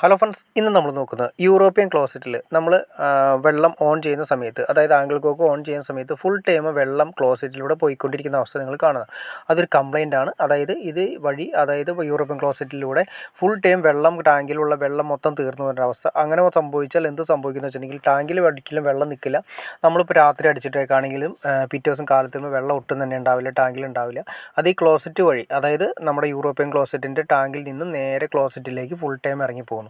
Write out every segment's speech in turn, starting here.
Hello friends, ഇന്ന് നമ്മൾ നോക്കുന്നത് യൂറോപ്യൻ ക്ലോസറ്റിൽ നമ്മൾ വെള്ളം ഓൺ ചെയ്യുന്ന സമയത്ത്, അതായത് ആംഗിൾ കോക്ക് ഓൺ ചെയ്യുന്ന സമയത്ത് ഫുൾ ടൈം വെള്ളം ക്ലോസറ്റിലൂടെ പോയിക്കൊണ്ടിരിക്കുന്ന അവസ്ഥ നിങ്ങൾ കാണുന്നത്. അതൊരു കംപ്ലൈൻ്റ് ആണ്. അതായത് ഇത് വഴി, അതായത് യൂറോപ്യൻ ക്ലോസറ്റിലൂടെ ഫുൾ ടൈം വെള്ളം, ടാങ്കിലുള്ള വെള്ളം മൊത്തം തീർന്നു വരുന്ന അവസ്ഥ. അങ്ങനെ സംഭവിച്ചാൽ എന്ത് സംഭവിക്കുന്നത് വെച്ചിട്ടുണ്ടെങ്കിൽ ടാങ്കിൽ ഒരിക്കലും വെള്ളം നിൽക്കില്ല. നമ്മളിപ്പോൾ രാത്രി അടിച്ചിട്ടേക്കാണെങ്കിലും പിറ്റേ ദിവസം കാലത്തുമ്പോൾ വെള്ളം ഒട്ടും തന്നെ ഉണ്ടാവില്ല, ടാങ്കിൽ ഉണ്ടാവില്ല. അത് ഈ ക്ലോസറ്റ് വഴി, അതായത് നമ്മുടെ യൂറോപ്യൻ ക്ലോസറ്റിൻ്റെ ടാങ്കിൽ നിന്നും നേരെ ക്ലോസറ്റിലേക്ക് ഫുൾ ടൈം ഇറങ്ങി പോകുന്നു.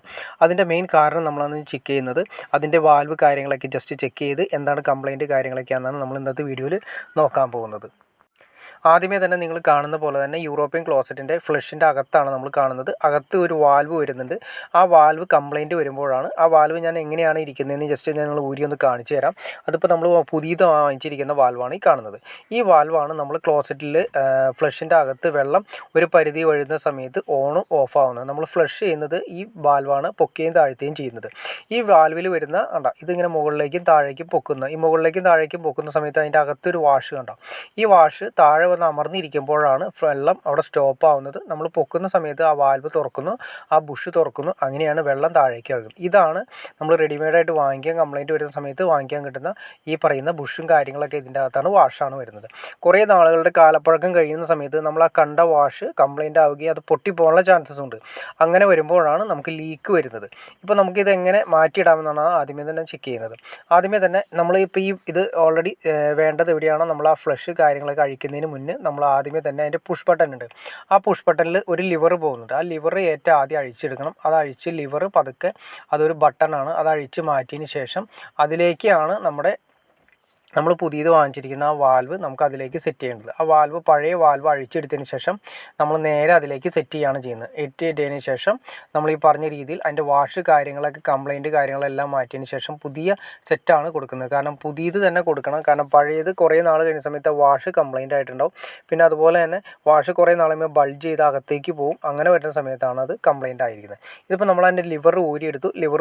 അതിൻ്റെ മെയിൻ കാരണം നമ്മളന്ന് ചെക്ക് ചെയ്യുന്നത്, അതിൻ്റെ വാൽവ് കാര്യങ്ങളൊക്കെ ജസ്റ്റ് ചെക്ക് ചെയ്ത് എന്താണ് കംപ്ലൈൻറ്റ് കാര്യങ്ങളൊക്കെയാണെന്നാണ് നമ്മൾ ഇന്നത്തെ വീഡിയോയിൽ നോക്കാൻ പോകുന്നത്. ആദ്യമേ തന്നെ നിങ്ങൾ കാണുന്ന പോലെ തന്നെ യൂറോപ്യൻ ക്ലോസറ്റിൻ്റെ ഫ്ലഷിൻ്റെ അകത്താണ് നമ്മൾ കാണുന്നത്. അകത്ത് ഒരു വാൽവ് വരുന്നുണ്ട്. ആ വാൽവ് കംപ്ലൈൻറ്റ് വരുമ്പോഴാണ്, ആ വാൽവ് ഞാൻ എങ്ങനെയാണ് ഇരിക്കുന്നതെന്ന് ജസ്റ്റ് ഞങ്ങൾ ഊരി ഒന്ന് കാണിച്ചു തരാം. അതിപ്പോൾ നമ്മൾ പുതിയത് വാങ്ങിച്ചിരിക്കുന്ന വാൽവാണ് ഈ കാണുന്നത്. ഈ വാൽവാണ് നമ്മൾ ക്ലോസറ്റിൽ ഫ്ലഷിൻ്റെ അകത്ത് വെള്ളം ഒരു പരിധി വഴുന്ന സമയത്ത് ഓണും ഓഫ് ആവുന്നത്. നമ്മൾ ഫ്ലഷ് ചെയ്യുന്നത് ഈ വാൽവാണ് പൊക്കുകയും താഴ്ത്തുകയും ചെയ്യുന്നത്. ഈ വാൽവിൽ വരുന്ന ഇതിങ്ങനെ മുകളിലേക്കും താഴേക്കും പൊക്കുന്ന, ഈ മുകളിലേക്കും താഴേക്കും പൊക്കുന്ന സമയത്ത് അതിൻ്റെ അകത്തൊരു വാഷ് കണ്ടാവും. ഈ വാഷ് താഴെ വന്ന് അമർന്നിരിക്കുമ്പോഴാണ് വെള്ളം അവിടെ സ്റ്റോപ്പ് ആവുന്നത്. നമ്മൾ പൊക്കുന്ന സമയത്ത് ആ വാൽവ് തുറക്കുന്നു, ആ ബുഷ് തുറക്കുന്നു, അങ്ങനെയാണ് വെള്ളം താഴേക്ക് ഇറങ്ങുന്നത്. ഇതാണ് നമ്മൾ റെഡിമെയ്ഡായിട്ട് വാങ്ങിക്കാൻ, കംപ്ലൈൻറ്റ് വരുന്ന സമയത്ത് വാങ്ങിക്കാൻ കിട്ടുന്ന ഈ പറയുന്ന ബുഷും കാര്യങ്ങളൊക്കെ ഇതിൻ്റെ അകത്താണ്, വാഷാണ് വരുന്നത്. കുറേ നാളുകളുടെ കാലപ്പഴക്കം കഴിയുന്ന സമയത്ത് നമ്മൾ ആ കണ്ട വാഷ് കംപ്ലൈൻറ്റ് ആവുകയും അത് പൊട്ടിപ്പോകാനുള്ള ചാൻസസ് ഉണ്ട്. അങ്ങനെ വരുമ്പോഴാണ് നമുക്ക് ലീക്ക് വരുന്നത്. ഇപ്പോൾ നമുക്കിത് എങ്ങനെ മാറ്റിയിടാമെന്നാണ് ആദ്യമേ തന്നെ ചെക്ക് ചെയ്യുന്നത്. ആദ്യമേ തന്നെ നമ്മൾ ഇപ്പോൾ ഇത് ഓൾറെഡി വേണ്ടത് എവിടെയാണോ, നമ്മൾ ആ ഫ്ലഷ് കാര്യങ്ങളൊക്കെ അഴിക്കുന്നതിന് മുന്നേ നമ്മൾ ആദ്യമേ തന്നെ അതിൻ്റെ പുഷ് ബട്ടൺ ഉണ്ട്. ആ പുഷ് ബട്ടണിൽ ഒരു ലിവർ പോകുന്നുണ്ട്. ആ ലിവർ ഏറ്റവും ആദ്യം അഴിച്ചെടുക്കണം. അത് അഴിച്ച് ലിവർ പതുക്കെ, അതൊരു ബട്ടണാണ്, അത് അഴിച്ച് മാറ്റിയതിന് ശേഷം അതിലേക്കാണ് നമ്മൾ പുതിയത് വാങ്ങിച്ചിരിക്കുന്ന ആ വാൽവ് നമുക്ക് അതിലേക്ക് സെറ്റ് ചെയ്യേണ്ടത്. ആ വാൽവ്, പഴയ വാൽവ് അഴിച്ചെടുത്തതിന് ശേഷം നമ്മൾ നേരെ അതിലേക്ക് സെറ്റ് ചെയ്യുകയാണ് ചെയ്യുന്നത്. ഇട്ടതിന് ശേഷം നമ്മൾ ഈ പറഞ്ഞ രീതിയിൽ അതിൻ്റെ വാഷ് കാര്യങ്ങളൊക്കെ, കംപ്ലൈൻറ്റ് കാര്യങ്ങളെല്ലാം മാറ്റിയതിന് ശേഷം പുതിയ സെറ്റാണ് കൊടുക്കുന്നത്. കാരണം പുതിയത് തന്നെ കൊടുക്കണം. കാരണം പഴയത് കുറേ നാൾ കഴിഞ്ഞ സമയത്ത് വാഷ് കംപ്ലൈൻ്റ് ആയിട്ടുണ്ടാവും. പിന്നെ അതുപോലെ തന്നെ വാഷ് കുറേ നാളുമ്പോൾ ബൾജ് ചെയ്ത് അകത്തേക്ക് പോകും. അങ്ങനെ വരുന്ന സമയത്താണ് അത് കംപ്ലൈൻ്റ് ആയിരിക്കുന്നത്. ഇതിപ്പോൾ നമ്മൾ അതിൻ്റെ ലിവർ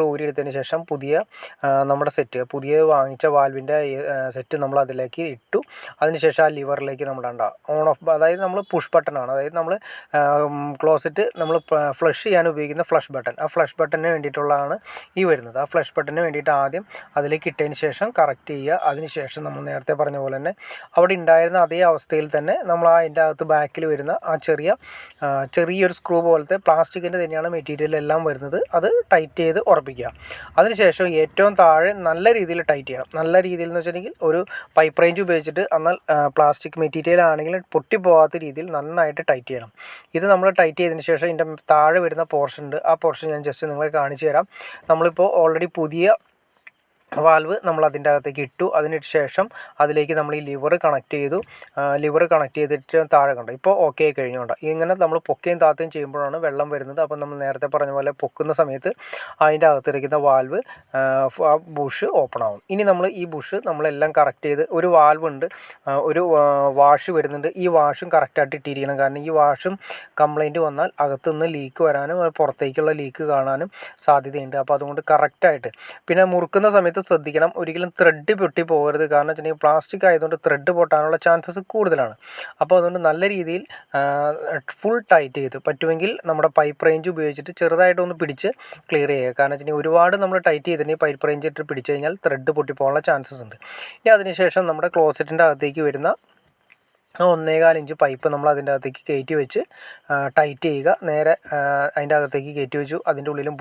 ഊരിയെടുത്തതിന് ശേഷം നമ്മുടെ സെറ്റ്, പുതിയ വാങ്ങിച്ച വാൽവിൻ്റെ സെറ്റ് നമ്മൾ അതിലേക്ക് ഇട്ടു. അതിനുശേഷം ആ ലിവറിലേക്ക് നമ്മൾ ഓൺ ഓഫ്, അതായത് നമ്മൾ പുഷ് ബട്ടണാണ്, അതായത് നമ്മൾ ക്ലോസറ്റ് നമ്മൾ ഫ്ലഷ് ചെയ്യാൻ ഉപയോഗിക്കുന്ന ഫ്ലഷ് ബട്ടൺ, ആ ഫ്ലഷ് ബട്ടണിന് വേണ്ടിയിട്ടുള്ളതാണ് ഈ വരുന്നത്. ആ ഫ്ലഷ് ബട്ടണിന് വേണ്ടിയിട്ട് ആദ്യം അതിലേക്ക് ഇട്ടതിന് ശേഷം കറക്റ്റ് ചെയ്യുക. അതിനുശേഷം നമ്മൾ നേരത്തെ പറഞ്ഞ പോലെ തന്നെ അവിടെ ഉണ്ടായിരുന്ന അതേ അവസ്ഥയിൽ തന്നെ നമ്മൾ അതിൻ്റെ അകത്ത് ബാക്കിൽ വരുന്ന ആ ചെറിയൊരു സ്ക്രൂ പോലത്തെ പ്ലാസ്റ്റിക്കിൻ്റെ തന്നെയാണ് മെറ്റീരിയൽ എല്ലാം വരുന്നത്. അത് ടൈറ്റ് ചെയ്ത് ഉറപ്പിക്കുക. അതിനുശേഷം ഏറ്റവും താഴെ നല്ല രീതിയിൽ ടൈറ്റ് ചെയ്യണം. നല്ല രീതിയിൽ എന്ന് വെച്ചിട്ടുണ്ടെങ്കിൽ ഒരു പൈപ്പ് റേഞ്ച് ഉപയോഗിച്ചിട്ട്, എന്നാൽ പ്ലാസ്റ്റിക് മെറ്റീരിയൽ ആണെങ്കിൽ പൊട്ടിപ്പോകാത്ത രീതിയിൽ നന്നായിട്ട് ടൈറ്റ് ചെയ്യണം. ഇത് നമ്മൾ ടൈറ്റ് ചെയ്തതിന് ശേഷം ഇതിൻ്റെ താഴെ വരുന്ന പോർഷൻ ഉണ്ട്. ആ പോർഷൻ ഞാൻ ജസ്റ്റ് നിങ്ങളെ കാണിച്ചു തരാം. നമ്മളിപ്പോൾ ഓൾറെഡി പുതിയ വാൽവ് നമ്മൾ അതിൻ്റെ അകത്തേക്ക് ഇട്ടു. അതിന് ശേഷം അതിലേക്ക് നമ്മൾ ഈ ലിവർ കണക്ട് ചെയ്തിട്ട് താഴെ കണ്ടു. ഇപ്പോൾ ഓക്കെ ആയി കഴിഞ്ഞുകൊണ്ട് ഇങ്ങനെ നമ്മൾ പൊക്കുകയും താത്തുകയും ചെയ്യുമ്പോഴാണ് വെള്ളം വരുന്നത്. അപ്പോൾ നമ്മൾ നേരത്തെ പറഞ്ഞ പോലെ പൊക്കുന്ന സമയത്ത് അതിൻ്റെ അകത്തിരിക്കുന്ന വാൽവ്, ആ ബുഷ് ഓപ്പൺ ആവും. ഇനി നമ്മൾ ഈ ബുഷ് നമ്മളെല്ലാം കറക്റ്റ് ചെയ്ത്, ഒരു വാൽവ് ഉണ്ട്, ഒരു വാഷ് വരുന്നുണ്ട്. ഈ വാഷും കറക്റ്റായിട്ട് ഇട്ടിരിക്കണം. കാരണം ഈ വാഷും കംപ്ലൈൻറ്റ് വന്നാൽ അകത്തുനിന്ന് ലീക്ക് വരാനും പുറത്തേക്കുള്ള ലീക്ക് കാണാനും സാധ്യതയുണ്ട്. അപ്പോൾ അതുകൊണ്ട് കറക്റ്റായിട്ട്, പിന്നെ മുറുക്കുന്ന സമയത്ത് ശ്രദ്ധിക്കണം, ഒരിക്കലും ത്രെഡ് പൊട്ടി പോകരുത്. കാരണം വെച്ചിട്ടുണ്ടെങ്കിൽ പ്ലാസ്റ്റിക് ആയതുകൊണ്ട് ത്രെഡ് പൊട്ടാനുള്ള ചാൻസസ് കൂടുതലാണ്. അപ്പോൾ അതുകൊണ്ട് നല്ല രീതിയിൽ ഫുൾ ടൈറ്റ് ചെയ്ത്, പറ്റുമെങ്കിൽ നമ്മുടെ പൈപ്പ് റേഞ്ച് ഉപയോഗിച്ചിട്ട് ചെറുതായിട്ടൊന്ന് പിടിച്ച് ക്ലിയർ ചെയ്യുക. കാരണം വെച്ചിട്ടുണ്ടെങ്കിൽ ഒരുപാട് നമ്മൾ ടൈറ്റ് ചെയ്തിട്ടുണ്ടെങ്കിൽ പൈപ്പ് റേഞ്ച് ഇട്ട് പിടിച്ച് കഴിഞ്ഞാൽ ത്രെഡ് പൊട്ടിപ്പോകാനുള്ള ചാൻസസ് ഉണ്ട്. ഇനി അതിനുശേഷം നമ്മുടെ ക്ലോസറ്റിൻ്റെ അകത്തേക്ക് വരുന്ന 1.25 ഇഞ്ച് പൈപ്പ് നമ്മൾ അതിൻ്റെ അകത്തേക്ക് കയറ്റി വെച്ച് ടൈറ്റ് ചെയ്യുക. നേരെ അതിൻ്റെ അകത്തേക്ക് കയറ്റി വെച്ചു. അതിൻ്റെ ഉള്ളിലും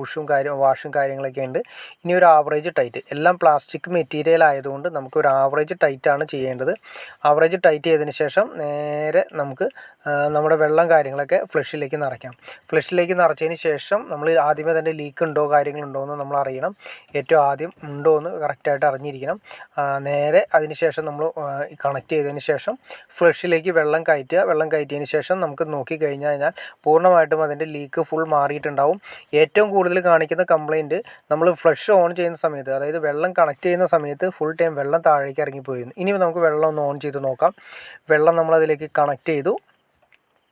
വാഷും കാര്യങ്ങളൊക്കെ ഉണ്ട്. ഇനി ഒരു ആവറേജ് ടൈറ്റ്, എല്ലാം പ്ലാസ്റ്റിക് മെറ്റീരിയൽ ആയതുകൊണ്ട് നമുക്ക് ഒരു ആവറേജ് ടൈറ്റാണ് ചെയ്യേണ്ടത്. ആവറേജ് ടൈറ്റ് ചെയ്തതിന് ശേഷം നേരെ നമുക്ക് നമ്മുടെ വെള്ളം കാര്യങ്ങളൊക്കെ ഫ്ലഷിലേക്ക് നിറയ്ക്കാം. ഫ്ലഷിലേക്ക് നിറച്ചതിന് ശേഷം നമ്മൾ ആദ്യമേ തന്നെ ലീക്ക് ഉണ്ടോ കാര്യങ്ങളുണ്ടോ എന്ന് നമ്മൾ അറിയണം. ഏറ്റവും ആദ്യം ഉണ്ടോ എന്ന് കറക്റ്റായിട്ട് അറിഞ്ഞിരിക്കണം. നേരെ അതിന് ശേഷം നമ്മൾ കണക്ട് ചെയ്തതിന് ശേഷം ഫ്ലഷിലേക്ക് വെള്ളം കയറ്റിയതിന് ശേഷം നമുക്ക് നോക്കിക്കഴിഞ്ഞാൽ പൂർണ്ണമായിട്ടും അതിൻ്റെ ലീക്ക് ഫുൾ മാറിയിട്ടുണ്ടാവും. ഏറ്റവും കൂടുതൽ കാണിക്കുന്ന കംപ്ലൈൻറ്റ് നമ്മൾ ഫ്ലഷ് ഓൺ ചെയ്യുന്ന സമയത്ത്, അതായത് വെള്ളം കണക്ട് ചെയ്യുന്ന സമയത്ത് ഫുൾ ടൈം വെള്ളം താഴേക്ക് ഇറങ്ങിപ്പോയിരുന്നു. ഇനി നമുക്ക് വെള്ളം ഒന്ന് ഓൺ ചെയ്ത് നോക്കാം. വെള്ളം നമ്മളതിലേക്ക് കണക്ട് ചെയ്തു.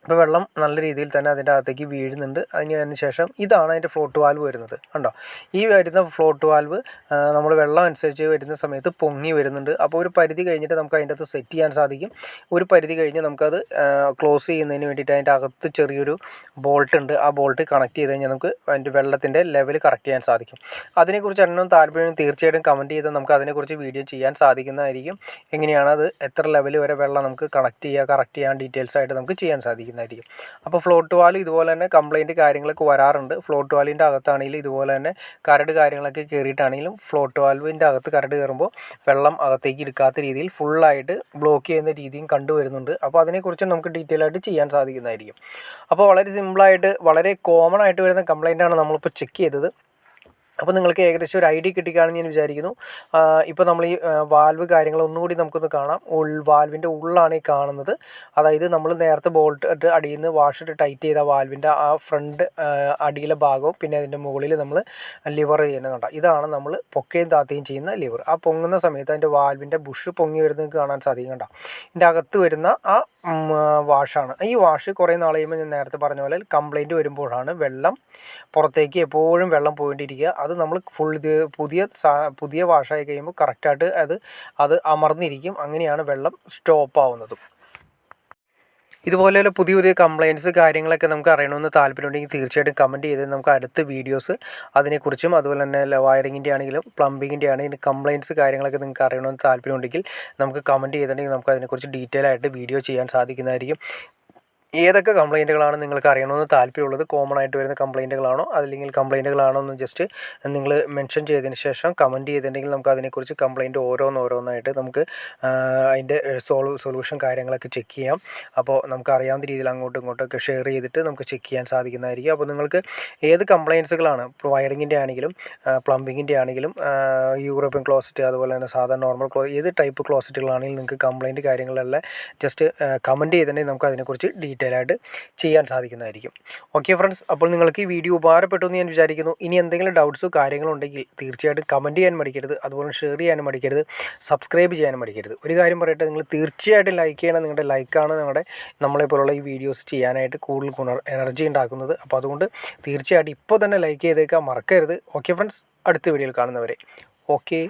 അപ്പോൾ വെള്ളം നല്ല രീതിയിൽ തന്നെ അതിൻ്റെ അകത്തേക്ക് വീഴുന്നുണ്ട്. അതിന് ശേഷം ഇതാണ് അതിൻ്റെ ഫ്ലോട്ട് വാൽവ് വരുന്നത്. കണ്ടോ, ഈ വരുന്ന ഫ്ലോട്ട് വാൽവ് നമ്മൾ വെള്ളം അനുസരിച്ച് വരുന്ന സമയത്ത് പൊങ്ങി വരുന്നുണ്ട്. അപ്പോൾ ഒരു പരിധി കഴിഞ്ഞിട്ട് നമുക്ക് അതിൻ്റെ അകത്ത് സെറ്റ് ചെയ്യാൻ സാധിക്കും. ഒരു പരിധി കഴിഞ്ഞ് നമുക്കത് ക്ലോസ് ചെയ്യുന്നതിന് വേണ്ടിയിട്ട് അതിൻ്റെ അകത്ത് ചെറിയൊരു ബോൾട്ട് ഉണ്ട്. ആ ബോൾട്ട് കണക്ട് ചെയ്ത് കഴിഞ്ഞാൽ നമുക്ക് അതിൻ്റെ വെള്ളത്തിൻ്റെ ലെവൽ കറക്റ്റ് ചെയ്യാൻ സാധിക്കും. അതിനെക്കുറിച്ച് എണ്ണം താല്പര്യം തീർച്ചയായിട്ടും കമൻറ്റ് ചെയ്താൽ നമുക്ക് അതിനെക്കുറിച്ച് വീഡിയോ ചെയ്യാൻ സാധിക്കുന്നതായിരിക്കും. എങ്ങനെയാണ് അത് എത്ര ലെവൽ വരെ വെള്ളം നമുക്ക് കറക്റ്റ് ചെയ്യാൻ ഡീറ്റെയിൽസ് ആയിട്ട് നമുക്ക് ചെയ്യാൻ സാധിക്കും. അപ്പോൾ ഫ്ലോട്ട് വാൽവ് ഇതുപോലെ തന്നെ കംപ്ലൈൻറ്റ് കാര്യങ്ങളൊക്കെ വരാറുണ്ട്. ഫ്ലോട്ട് വാൽവിൻ്റെ അകത്താണെങ്കിലും ഇതുപോലെ തന്നെ കരട് കാര്യങ്ങളൊക്കെ കയറിയിട്ടാണെങ്കിലും ഫ്ലോട്ട് വാൽവിൻ്റെ അകത്ത് കരട് കയറുമ്പോൾ വെള്ളം അകത്തേക്ക് എടുക്കാത്ത രീതിയിൽ ഫുള്ളായിട്ട് ബ്ലോക്ക് ചെയ്യുന്ന രീതിയും കണ്ടുവരുന്നുണ്ട്. അപ്പോൾ അതിനെക്കുറിച്ച് നമുക്ക് ഡീറ്റെയിൽ ആയിട്ട് ചെയ്യാൻ സാധിക്കുന്നതായിരിക്കും. അപ്പോൾ വളരെ സിമ്പിളായിട്ട് വളരെ കോമൺ ആയിട്ട് വരുന്ന കംപ്ലൈൻറ്റാണ് നമ്മളിപ്പോൾ ചെക്ക് ചെയ്തത്. അപ്പോൾ നിങ്ങൾക്ക് ഏകദേശം ഒരു ഐഡിയ കിട്ടിക്കാണെന്ന് ഞാൻ വിചാരിക്കുന്നു. ഇപ്പോൾ നമ്മൾ ഈ വാൽവ് കാര്യങ്ങൾ ഒന്നുകൂടി നമുക്കൊന്ന് കാണാം. വാൽവിൻ്റെ ഉള്ളാണ് ഈ കാണുന്നത്. അതായത് നമ്മൾ നേരത്തെ ബോൾട്ട് ഇട്ട് അടിയിൽ നിന്ന് വാഷിട്ട് ടൈറ്റ് ചെയ്ത വാൽവിൻ്റെ ആ ഫ്രണ്ട് അടിയിലെ ഭാഗവും പിന്നെ അതിൻ്റെ മുകളിൽ നമ്മൾ ലിവർ ചെയ്യുന്നത് കണ്ട, ഇതാണ് നമ്മൾ പൊക്കുകയും താത്തുകയും ചെയ്യുന്ന ലിവർ. ആ പൊങ്ങുന്ന സമയത്ത് അതിൻ്റെ വാൽവിൻ്റെ ബുഷ് പൊങ്ങി വരുന്നത് കാണാൻ സാധിക്കും. കണ്ട, ഇതിൻ്റെ അകത്ത് വരുന്ന ആ വാഷാണ്. ഈ വാഷ് കുറേ നാൾ കഴിയുമ്പോൾ ഞാൻ നേരത്തെ പറഞ്ഞ പോലെ കംപ്ലൈൻറ്റ് വരുമ്പോഴാണ് വെള്ളം പുറത്തേക്ക് എപ്പോഴും വെള്ളം പോയിട്ടിരിക്കുക. അത് നമ്മൾ ഫുൾ ഇത് പുതിയ വാഷായി കഴിയുമ്പോൾ കറക്റ്റായിട്ട് അത് അമർന്നിരിക്കും. അങ്ങനെയാണ് വെള്ളം സ്റ്റോപ്പ് ആവുന്നതും. ഇതുപോലെയുള്ള പുതിയ കംപ്ലയിൻറ്റ്സ് കാര്യങ്ങളൊക്കെ നമുക്ക് അറിയണമെന്ന് താല്പര്യമുണ്ടെങ്കിൽ തീർച്ചയായിട്ടും കമൻറ്റ് ചെയ്ത് നമുക്ക് അടുത്ത വീഡിയോസ് അതിനെക്കുറിച്ചും അതുപോലെ തന്നെ വയറിങ്ങിൻ്റെ ആണെങ്കിലും പ്ലംബിങ്ങിൻ്റെ ആണെങ്കിലും കംപ്ലയിൻറ്റ്സ് കാര്യങ്ങളൊക്കെ നിങ്ങൾക്ക് അറിയണമെന്ന് താല്പര്യമുണ്ടെങ്കിൽ നമുക്ക് കമൻറ്റ് ചെയ്തിട്ടുണ്ടെങ്കിൽ നമുക്ക് അതിനെക്കുറിച്ച് ഡീറ്റെയിൽ ആയിട്ട് വീഡിയോ ചെയ്യാൻ സാധിക്കുന്നതായിരിക്കും. ഏതൊക്കെ കംപ്ലയിൻറ്റുകളാണ് നിങ്ങൾക്ക് അറിയണമെന്ന് താല്പര്യമുള്ളത്, കോമൺ ആയിട്ട് വരുന്ന കംപ്ലയിൻറ്റുകളാണോ അല്ലെങ്കിൽ കംപ്ലയിൻറ്റുകളാണോ എന്ന് ജസ്റ്റ് നിങ്ങൾ മെൻഷൻ ചെയ്തതിന് ശേഷം കമൻറ്റ് ചെയ്തിട്ടുണ്ടെങ്കിൽ നമുക്ക് അതിനെക്കുറിച്ച് കംപ്ലയിൻറ്റ് ഓരോന്നായിട്ട് നമുക്ക് അതിൻ്റെ സൊല്യൂഷൻ കാര്യങ്ങളൊക്കെ ചെക്ക് ചെയ്യാം. അപ്പോൾ നമുക്ക് അറിയാവുന്ന രീതിയിൽ അങ്ങോട്ടും ഇങ്ങോട്ടൊക്കെ ഷെയർ ചെയ്തിട്ട് നമുക്ക് ചെക്ക് ചെയ്യാൻ സാധിക്കുന്നതായിരിക്കും. അപ്പോൾ നിങ്ങൾക്ക് ഏത് കംപ്ലയിൻറ്റ്സുകളാണ്, ഇപ്പോൾ വയറിങ്ങിൻ്റെ ആണെങ്കിലും പ്ലംബിങ്ങിൻ്റെ ആണെങ്കിലും യൂറോപ്യൻ ക്ലോസറ്റ് അതുപോലെ തന്നെ സാധാരണ നോർമൽ ഏത് ടൈപ്പ് ക്ലോസറ്റുകളാണെങ്കിലും നിങ്ങൾക്ക് കംപ്ലയിൻറ്റ് കാര്യങ്ങളെല്ലാം ജസ്റ്റ് കമൻറ്റ് ചെയ്തിട്ടുണ്ടെങ്കിൽ നമുക്ക് അതിനെക്കുറിച്ച് ഡീറ്റെയിൽ ആയിട്ട് ചെയ്യാൻ സാധിക്കുന്നതായിരിക്കും. ഓക്കെ ഫ്രണ്ട്സ്, അപ്പോൾ നിങ്ങൾക്ക് ഈ വീഡിയോ ഉപകാരപ്പെട്ടു എന്ന് ഞാൻ വിചാരിക്കുന്നു. ഇനി എന്തെങ്കിലും ഡൗട്ട്സോ കാര്യങ്ങളോ ഉണ്ടെങ്കിൽ തീർച്ചയായിട്ടും കമൻറ്റ് ചെയ്യാൻ മടിക്കരുത്. അതുപോലെ ഷെയർ ചെയ്യാനും മടിക്കരുത്, സബ്സ്ക്രൈബ് ചെയ്യാനും മടിക്കരുത്. ഒരു കാര്യം പറയട്ടെ, നിങ്ങൾ തീർച്ചയായിട്ടും ലൈക്ക് ചെയ്യണം. നിങ്ങളുടെ ലൈക്കാണ് നമ്മളെപ്പോലുള്ള ഈ വീഡിയോസ് ചെയ്യാനായിട്ട് കൂടുതൽ എനർജി ഉണ്ടാക്കുന്നത്. അപ്പോൾ അതുകൊണ്ട് തീർച്ചയായിട്ടും ഇപ്പോൾ തന്നെ ലൈക്ക് ചെയ്തേക്കാൻ മറക്കരുത്. ഓക്കെ ഫ്രണ്ട്സ്, അടുത്ത വീഡിയോയിൽ കാണുന്നവരെ ഓക്കെ.